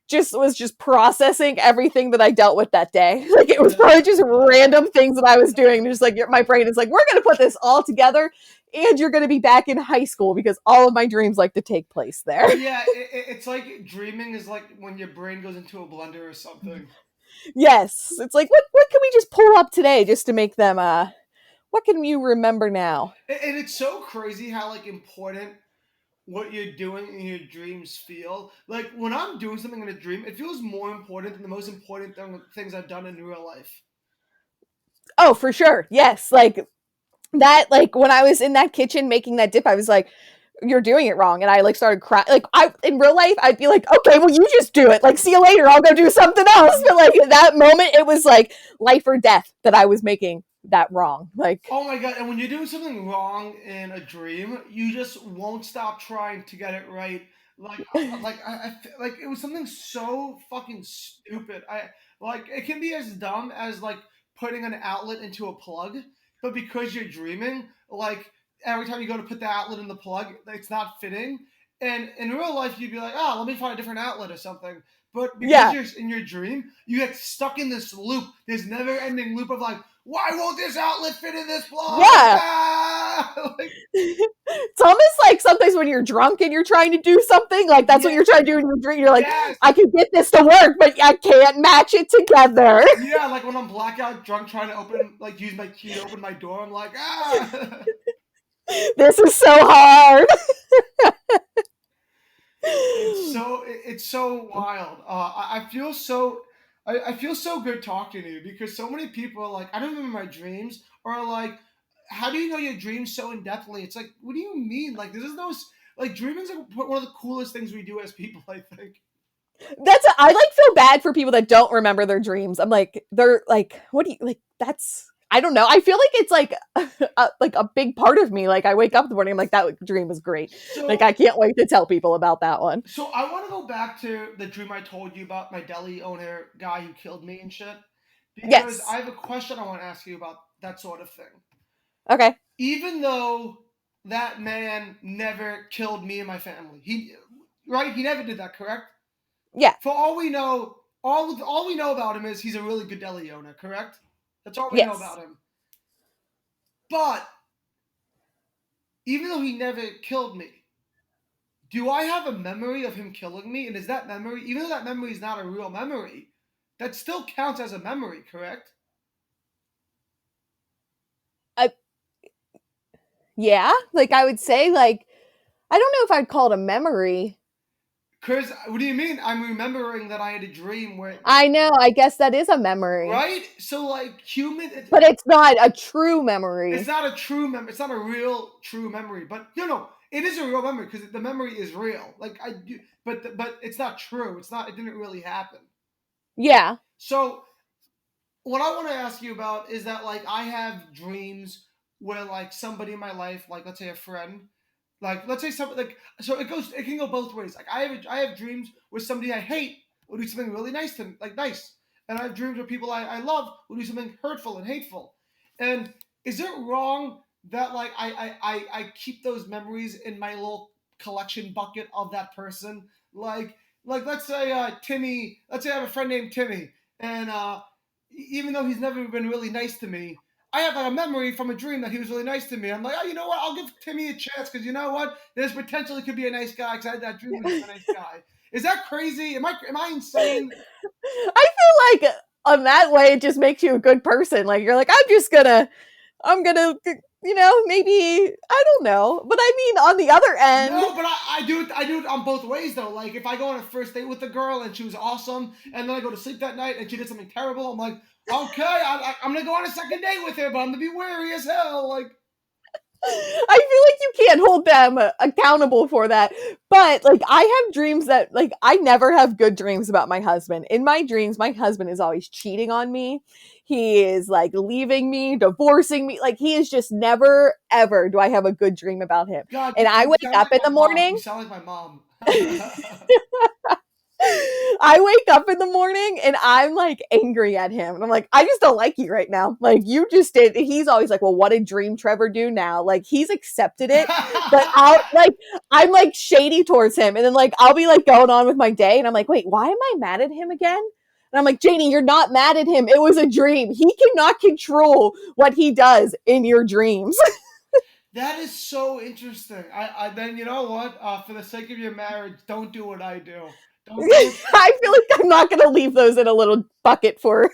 just processing everything that I dealt with that day. Like, it was probably just random things that I was doing. Just like my brain is like, we're gonna put this all together, and you're gonna be back in high school because all of my dreams like to take place there. Yeah, it's like dreaming is like when your brain goes into a blender or something. Yes, it's like, what can we just pull up today just to make them what can you remember now? And it's so crazy how like important what you're doing in your dreams feel. Like when I'm doing something in a dream, it feels more important than the most important things I've done in real life. Oh, for sure. Yes, like that, like when I was in that kitchen making that dip, I was like, you're doing it wrong. And I like started crying. Like, I in real life, I'd be like, okay, well, you just do it. Like, see you later. I'll go do something else. But like in that moment, it was like life or death that I was making that wrong. Like, Oh my god! And when you're doing something wrong in a dream, you just won't stop trying to get it right. Like it was something so fucking stupid. I like it can be as dumb as like putting an outlet into a plug, but because you're dreaming, like every time you go to put the outlet in the plug, it's not fitting. And in real life, you'd be like, "Oh, let me find a different outlet or something." But because yeah, you're in your dream, you get stuck in this loop, this never-ending loop of like, why won't this outlet fit in this plug? yeah. Ah! Like, It's almost like sometimes when you're drunk and you're trying to do something, like that's yeah, what you're trying to do in your dream. You're like, yes, I can get this to work, but I can't match it together. yeah. Like when I'm blackout drunk, trying to open, like use my key to open my door, I'm like, ah. This is so hard. It's so wild. I feel so. I feel so good talking to you because so many people are like, I don't remember my dreams, or are like, how do you know your dreams so in depthly? It's like, what do you mean? Like, this is those like dreaming is like one of the coolest things we do as people. I think. I like feel bad for people that don't remember their dreams. I'm like, they're like, what do you like? That's I don't know. I feel like it's like a big part of me. Like I wake up in the morning, I'm like, that dream was great. Like So I can't wait to tell people about that one. so I want to go back to the dream I told you about my deli owner guy who killed me and shit, because I Yes. have a question I want to ask you about that sort of thing. Okay. Even though that man never killed me and my family, he never did that, correct? Yeah. For all we know, all we know about him is he's a really good deli owner, correct? That's all we know Yes. about him. But even though he never killed me, do I have a memory of him killing me? And is that memory, even though that memory is not a real memory, that still counts as a memory, correct? I yeah. Like I would say like I don't know if I'd call it a memory. Because what do you mean? I'm remembering that I had a dream where, I know. I guess that is a memory, right? So like but it's not a true it's memory. not a true memory. It's not a real true memory. But no, it is a real memory because the memory is real. Like I do, but it's not true. It's not. It didn't really happen. Yeah. So what I want to ask you about is that like I have dreams where like somebody in my life, like let's say a friend, like let's say something like so it can go both ways. Like I have dreams with somebody I hate will do something really nice to me, like nice, and I have dreams where people I love will do something hurtful and hateful. And is it wrong that like I keep those memories in my little collection bucket of that person? Like let's say Timmy. Let's say I have a friend named Timmy, and even though he's never been really nice to me, I have like a memory from a dream that he was really nice to me. I'm like, oh, you know what? I'll give Timmy a chance because you know what? There's potential he could be a nice guy because I had that dream with him, a nice guy. Is that crazy? Am I insane? I feel like on that way it just makes you a good person. Like you're like, I'm gonna, maybe I don't know, but I mean, on the other end, No, but I do it on both ways though. Like if I go on a first date with a girl and she was awesome, and then I go to sleep that night and she did something terrible, I'm like, okay, I'm gonna go on a second date with her, but I'm gonna be wary as hell. Like I feel like you can't hold them accountable for that. But like, I have dreams that like I never have good dreams about my husband. In my dreams, my husband is always cheating on me. He is like leaving me, divorcing me. Like he is just never ever do I have a good dream about him. God, And I you wake sound up like in my the mom. You morning. sound like my mom. I wake up in the morning and I'm like angry at him. And I'm like, I just don't like you right now. Like, you just did. He's always like, well, what did Dream Trevor do now? Like, he's accepted it. But I'm like shady towards him. And then like, I'll be like going on with my day. And I'm like, wait, why am I mad at him again? And I'm like, Janie, you're not mad at him. It was a dream. He cannot control what he does in your dreams. That is so interesting. I then you know what? For the sake of your marriage, don't do what I do. Don't. I feel like I'm not going to leave those in a little bucket for.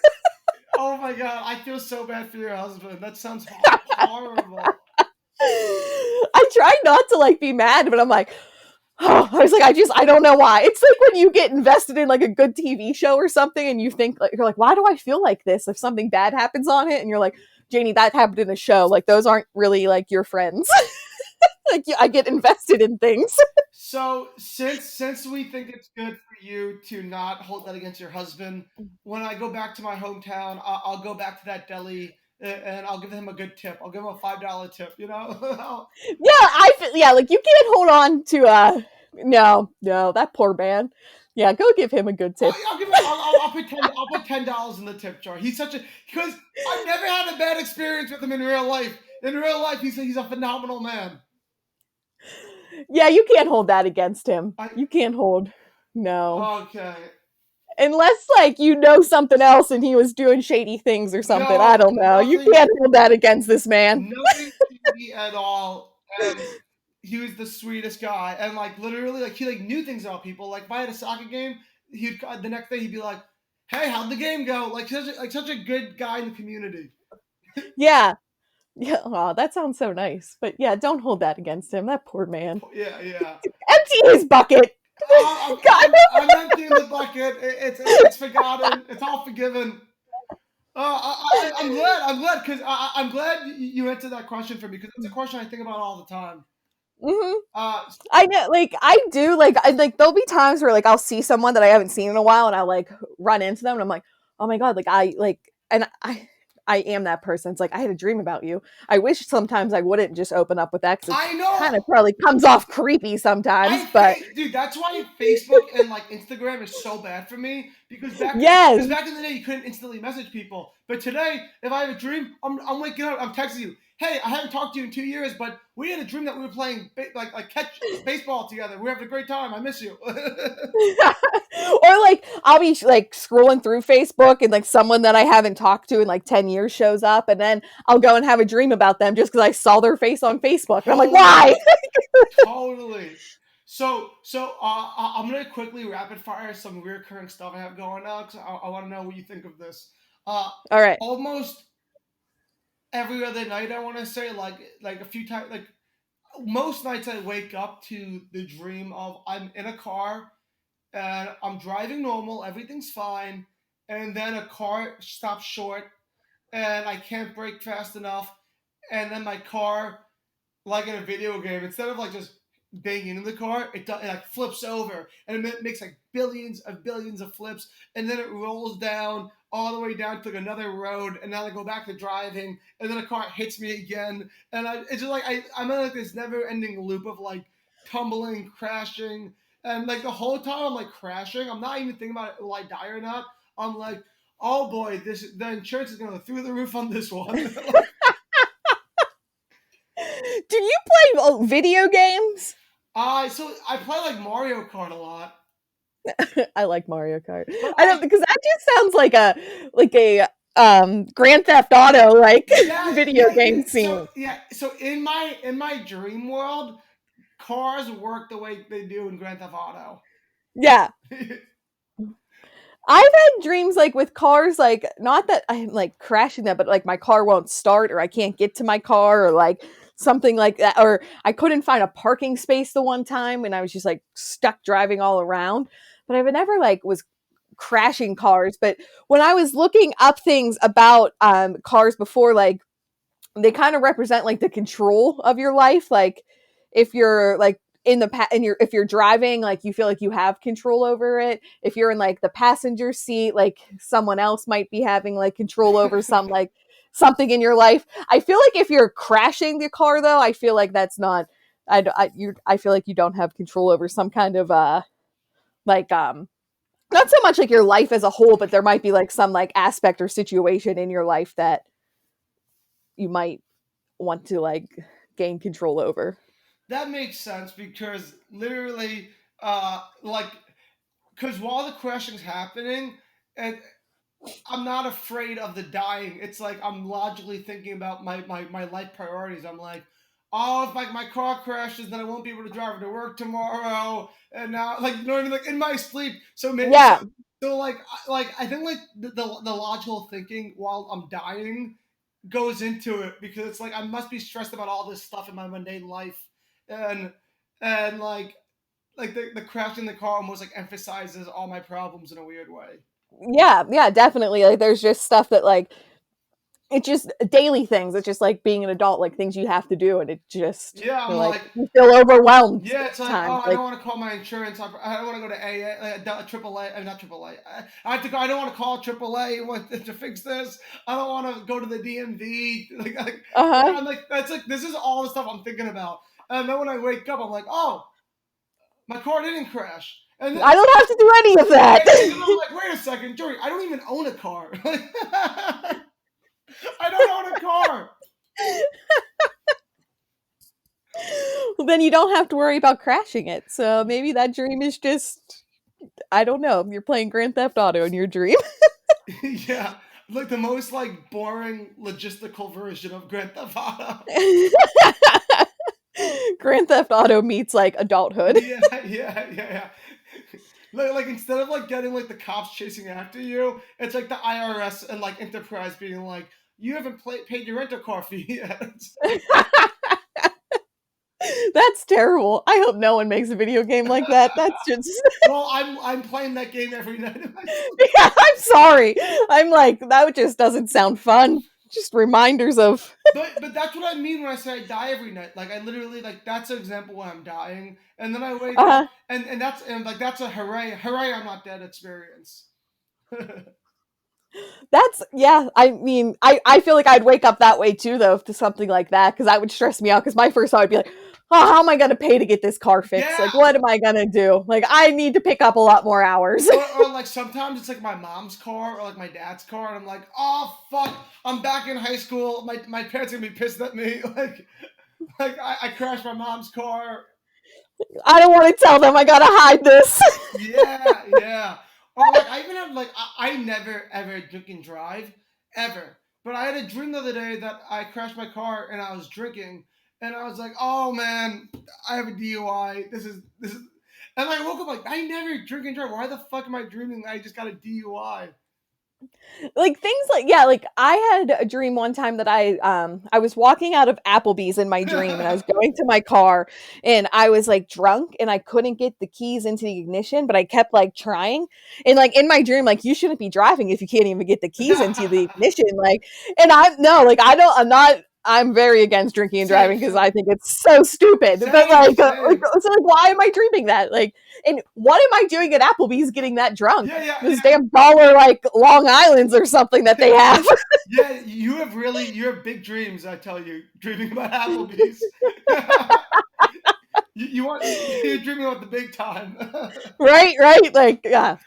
Oh my god, I feel so bad for your husband. That sounds horrible. I try not to like be mad, but I'm like, oh, I was like, I don't know why. It's like when you get invested in like a good TV show or something, and you think like you're like, why do I feel like this if something bad happens on it? And you're like, Janie, that happened in a show. Like those aren't really like your friends. Like I get invested in things. So since we think it's good for you to not hold that against your husband, when I go back to my hometown, I'll go back to that deli and I'll give him a good tip. I'll give him a $5 tip. You know. Yeah, I feel yeah, like you can't hold on to no, that poor man. Yeah, go give him a good tip. I'll give him. I'll put $10 in the tip jar. He's such a because I've never had a bad experience with him in real life. In real life, he's a phenomenal man. Yeah, you can't hold that against him. I You can't hold no. okay. Unless like you know something else and he was doing shady things or something. I No, don't know. You nothing, can't hold that against this man. nothing shady at all. And he was the sweetest guy. And like literally, like he like knew things about people. Like if I had a soccer game, he'd the next day he'd be like, "Hey, how'd the game go?" Like such a good guy in the community. Yeah. Yeah. Oh, that sounds so nice. But yeah, don't hold that against him. That poor man. Yeah, yeah. Empty his bucket. God. I'm emptying the bucket. It's forgotten. It's all forgiven. I'm glad. I'm glad because I'm glad you answered that question for me because it's a question I think about all the time. Hmm. Uh, I know, like I do, like there'll be times where like I'll see someone that I haven't seen in a while, and I'll like run into them, and I'm like, oh my god, and I am that person. It's like I had a dream about you. I wish sometimes I wouldn't just open up with that because I it kind of know. probably comes off creepy sometimes, but Dude, that's why Facebook and like Instagram is so bad for me yes. because back in the day you couldn't instantly message people, but today if I have a dream, I'm waking up, I'm texting you, hey, I haven't talked to you in 2 years, but we had a dream that we were playing like catch baseball together. We're having a great time. I miss you. Or like I'll be like scrolling through Facebook and like someone that I haven't talked to in like 10 years shows up, and then I'll go and have a dream about them just because I saw their face on Facebook, and I'm like, why? Totally, totally. I'm gonna quickly rapid fire some recurring stuff I have going on because I want to know what you think of this. Uh, All right. Almost every other night, I want to say like a few times, like most nights, I wake up to the dream of I'm in a car and I'm driving normal, everything's fine, and then a car stops short and I can't brake fast enough, and then my car, like in a video game, instead of like just banging into the car, it like flips over and it makes like billions of flips, and then it rolls down all the way down to like another road, and now I go back to driving, and then a car hits me again, and it's just like I'm in like this never-ending loop of like tumbling, crashing, and like the whole time I'm like crashing, I'm not even thinking about it, will I die or not? I'm like, oh boy, the insurance is going to go through the roof on this one. Do you play video games? So I play like Mario Kart a lot, I like Mario Kart. but I don't, because that just sounds like a Grand Theft Auto like video game scene. so in my dream world, cars work the way they do in Grand Theft Auto. Yeah. I've had dreams like with cars, like not that I'm like crashing them, but like my car won't start, or I can't get to my car, or like something like that, or I couldn't find a parking space the one time and I was just like stuck driving all around. But I've never like was crashing cars. But when I was looking up things about cars before, like they kind of represent like the control of your life. Like if you're like in the and you're if you're driving, like you feel like you have control over it. If you're in like the passenger seat, like someone else might be having like control over some like something in your life. I feel like if you're crashing the car though, I feel like that's not I feel like you don't have control over some kind of like not so much like your life as a whole, but there might be like some like aspect or situation in your life that you might want to like gain control over. That makes sense because literally, like, because while the crashing's happening, and I'm not afraid of the dying. It's like I'm logically thinking about my life priorities. I'm like, oh, if my car crashes, then I won't be able to drive to work tomorrow. And now, like, you know what I mean? Like in my sleep. So maybe Yeah. so like I think like the logical thinking while I'm dying goes into it because it's like I must be stressed about all this stuff in my mundane life, and and like the crash in the car almost like emphasizes all my problems in a weird way. Yeah, yeah, definitely. Like there's just stuff that like it's just daily things. It's just like being an adult, like things you have to do, and it just Yeah, I'm you're like like, you feel overwhelmed yeah, it's like, times. oh, I Like, don't want to call my insurance. I don't want to go to triple A, not triple A. I have to go. I don't want to call triple A to fix this. I don't want to go to the DMV. uh-huh. I'm like, that's like, this is all the stuff I'm thinking about. And then when I wake up, I'm like, oh, my car didn't crash. I don't have to do any of that. And then I'm like, wait a second, Joey, I don't even own a car. I don't own a car. Well, then you don't have to worry about crashing it. So maybe that dream is just I don't know. You're playing Grand Theft Auto in your dream. Yeah, like the most like boring logistical version of Grand Theft Auto. Grand Theft Auto meets like adulthood. Yeah. Like instead of like getting like the cops chasing after you, it's like the IRS and like Enterprise being like, "You haven't paid your rental car fee yet." That That's terrible. I hope no one makes a video game like that. That's just Well, I'm playing that game every night in my sleep. yeah, I'm sorry. I'm like, that just doesn't sound fun. Just reminders of But that's what I mean when I say I die every night. Like I literally like that's an example when I'm dying, and then I wake uh up, and like that's a hooray I'm not dead experience. that's yeah, I mean, I feel like I'd wake up that way too though to something like that because that would stress me out because my first thought would be like, oh, how am I gonna pay to get this car fixed? Yeah, Like what am I gonna do? Like I need to pick up a lot more hours. or like sometimes it's like my mom's car or like my dad's car, and I'm like, oh fuck, I'm back in high school. My parents are gonna be pissed at me. Like I crashed my mom's car. I don't want to tell them I gotta hide this. Yeah, yeah. Or like I even have like I never ever drink and drive ever. But I had a dream the other day that I crashed my car and I was drinking and I was like, oh man, I have a DUI. This is and I woke up like I never drink and drive. Why the fuck am I dreaming that I just got a DUI? Like things like yeah, like I had a dream one time that I was walking out of Applebee's in my dream and I was going to my car and I was like drunk and I couldn't get the keys into the ignition, but I kept like trying. And like in my dream, like you shouldn't be driving if you can't even get the keys into the ignition. Like and I'm no, like I'm not I'm very against drinking and Same, driving because I think it's so stupid. But same, same. so like, why am I dreaming that? Like, and what am I doing at Applebee's getting that drunk? Yeah, yeah, This damn dollar like Long Island's or something that they have. yeah. You have big dreams. I tell you, dreaming about Applebee's. You're dreaming about the big time. Right? Like, yeah,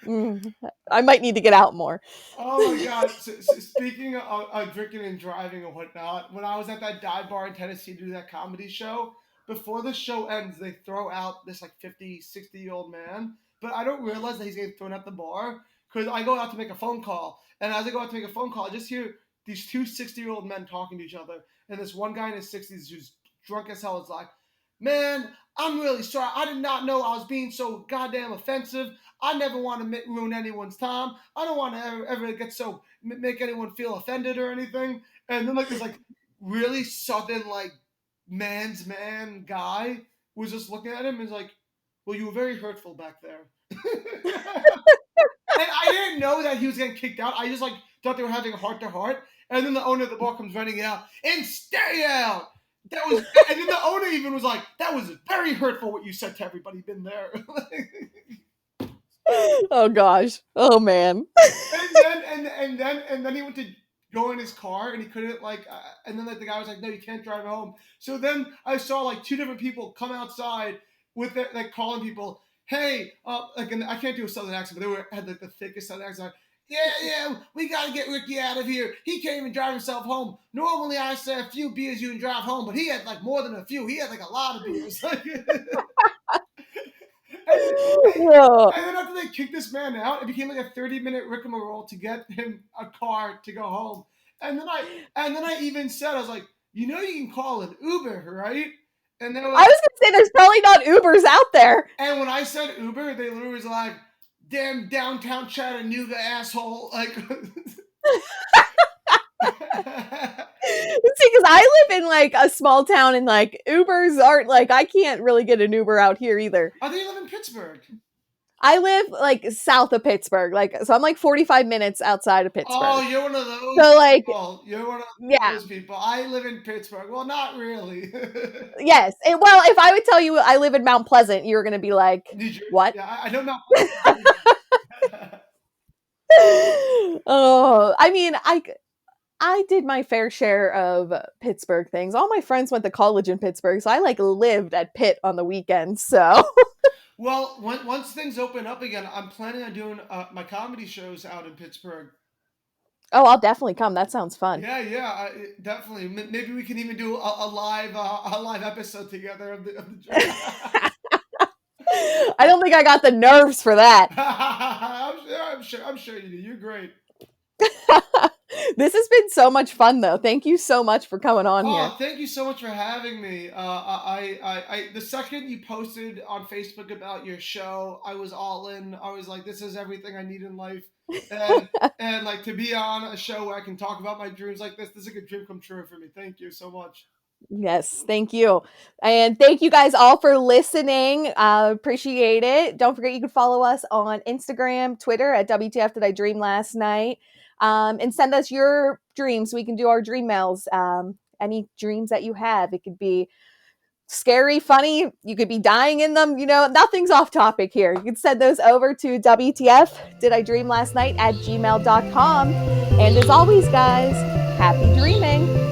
I might need to get out more. Oh my god! So speaking of drinking and driving and whatnot, when I was at that dive bar in Tennessee to do that comedy show, before the show ends, they throw out this like 50, 60-year-old man, but I don't realize that he's getting thrown at the bar because I go out to make a phone call, and as I go out to make a phone call, I just hear these two 60-year-old men talking to each other, and this one guy in his 60s who's drunk as hell is like, "Man, I'm really sorry. I did not know I was being so goddamn offensive. I never want to ruin anyone's time. I don't want to ever get so make anyone feel offended or anything." And then like this like really southern like man's man guy was just looking at him and was like, "Well, you were very hurtful back there." And I didn't know that he was getting kicked out. I just like thought they were having a heart to heart. And then the owner of the bar comes running out and stay out. That was, and then the owner even was like, "That was very hurtful what you said to everybody been there." Oh gosh. Oh man. And then he went to go in his car and he couldn't like and then like the guy was like, "No, you can't drive home." So then I saw like two different people come outside with their, like calling people, "Hey," like, and I can't do a southern accent, but had like the thickest southern accent. Like, yeah, we gotta get Ricky out of here. He can't even drive himself home. Normally I say a few beers you can drive home, but he had like more than a few. He had like a lot of beers. And, Oh. and then after they kicked this man out, it became like a 30-minute rigmarole to get him a car to go home. And then I even said, I was like, you can call an Uber, right? And they were I like, was gonna say there's probably not Ubers out there. and when I said Uber, they literally was like, damn downtown Chattanooga asshole. Like See, because I live in like a small town and like Ubers aren't like I can't really get an Uber out here either. I think you live in Pittsburgh. I live like south of Pittsburgh, like so I'm like 45 minutes outside of Oh, Pittsburgh. you're one of those So like people. You're one of yeah, those people. I live in Pittsburgh. Well, not really. yes. Well, if I would tell you I live in Mount Pleasant, you're gonna be like, New Jersey. what? Yeah, I know Mount Pleasant. Oh, I mean, I did my fair share of Pittsburgh things. All my friends went to college in Pittsburgh, so I like lived at Pitt on the weekends. So Well, once things open up again, I'm planning on doing my comedy shows out in Pittsburgh. oh, I'll definitely come. That sounds fun. Yeah, yeah, definitely. Maybe we can even do a live episode together of the I don't think I got the nerves for that. I'm sure you do. You're great. This has been so much fun, though. Thank you so much for coming on here. Oh, thank you so much for having me. The second you posted on Facebook about your show, I was all in. I was like, this is everything I need in life. And and like to be on a show where I can talk about my dreams like this is like a dream come true for me. Thank you so much. Yes, thank you. And thank you guys all for listening. Appreciate it. Don't forget you can follow us on Instagram, Twitter at WTF Did I Dream Last Night? And send us your dreams. We can do our dream mails. Any dreams that you have. It could be scary, funny. You could be dying in them. Nothing's off topic here. You can send those over to WTF Did I Dream Last Night at gmail.com. And as always, guys, happy dreaming.